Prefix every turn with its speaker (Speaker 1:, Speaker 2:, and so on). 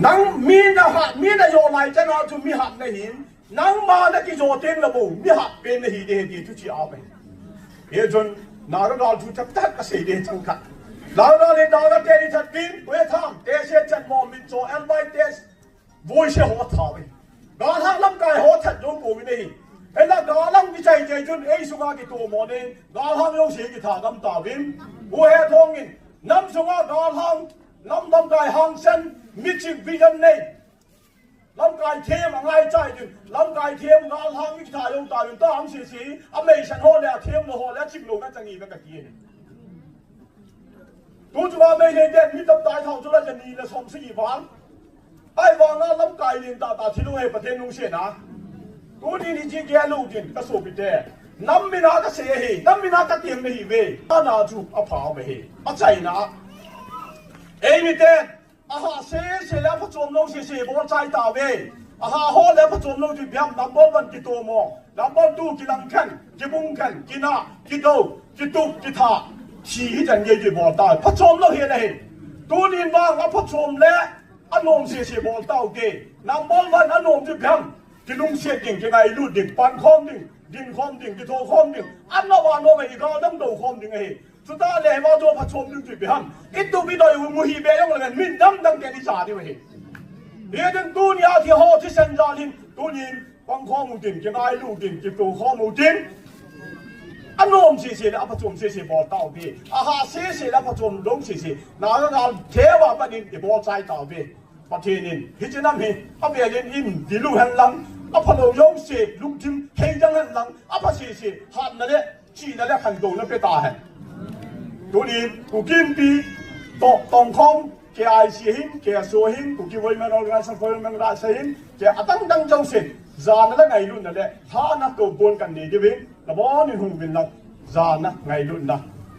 Speaker 1: นังมีนะฮะมีนะโยไลจะน่าจะมีหักในหินนังมานะกิโยเต็งระบุมีหักเป็นในหินเดียทุกที่เอาไปเฮ้ยจนนาเราดูจับตัดก็เสียเดียจังกันเราเลยนาเราเตะจัดกินเวทามเตะเสียจัดมอมินโจเอลไบเตสวุ้ยเสียหัวท้าไปกาลังลำกายหัวทัดยงกูไม่ได้เห็นแล้วกาลังวิจัยใจจนเอสุกากิตัวมอนี่กาลังยงเสียกิถากำตาวิมวัวเฮทองอินน้ำสุกากาลังน้ำลำกายหังเซนมิจิวิจันเน่ลำกายเทียมง่ายใจจนลำกายเทียมกาลังวิจัยยงตาวิมต้าหังสีอเมริกันหัวแล้วเทียมหัวแล้วจิบโลกันจังอีแบบกี้ตัวจัวไม่เห็นเด่นมีตับตายเท่าจุลจันนีและสมศรีฟังไอ้วางนั้นลำกายเรียนตาที่นู้นประเทศนู้นเสียนะตัวนี้จริงแกลูกจริงก็สูบไปแต่น้ำมินาก็เสียเหน้ำมินาก็เตรียมไม่เหวี่ยงน่าจูบอภาไม่เหอาใจนะเอ้มิเตนอาหาเสียแล้วพระจอมน้องเสียบนใจตาเว่อาหาโหแล้วพระจอมน้องจุดเบี้ยน้ำบอลวันกิโตมอน้ำบอลตู้กิลังขันกิบุงขันกินากิโตกิตุกิทาชี้จันเยี่ยบอลตายพระจอมน้องเห็นเหตัวนี้ว่างพระจอมและอารมณ์เสียบอลเต้าเกน้ำบอลวันอารมณ์จุดเบี้ยที่ลุงเสียดิ่งที่ไงลูดดิ่งปันคอมดิ่งดินคอมดิ่งที่โทคอมดิ่งอันนั้นวันโน้มอีกแล้วต้องดูคอมดิ่งไงสุดท้ายเลยว่าตัวผสมดิ่งจุดเบี้ยอิตัวพี่โดยมุฮีเบี้ยยังไงมินดังแกนิสาที่ว่าเดี๋ยวถึงตัวนี้ที่ห่อที่เซนจาลินตัวนี้ปังคอมดิ่งที่ไงลูดดิ่งที่โทคอมดิ่งอันโน้มเสียแล้วผสมเสียบอลเต้าพี่อาหารเสียแล้วผสมลงเสียน่าจะงานเทวะปนิที่บอลใจเต้าพี่ประเทศนี้ฮิจนามีอาเบียนอินดิลูฮันลังอาพโลยงเสลุงจิมเฮจังฮันลังอาพาเสียหันนั่นแหละจีนั่นแหละขันโดนนั่นเป็นตาเห็นตัวนี้กูกินปีตองคงแกไอซีหินแกโซหินกูกินไว้แมนออร์แกไนซ์ฟอร์แมนราเซหินแกตั้งจังเสจานนั่นแหละไงรุ่นนั่นแหละท่านักตัวบนกันนี่ดิวินแล้วบอลนี่หุ่นวินนักจานนะไงรุ่นนะ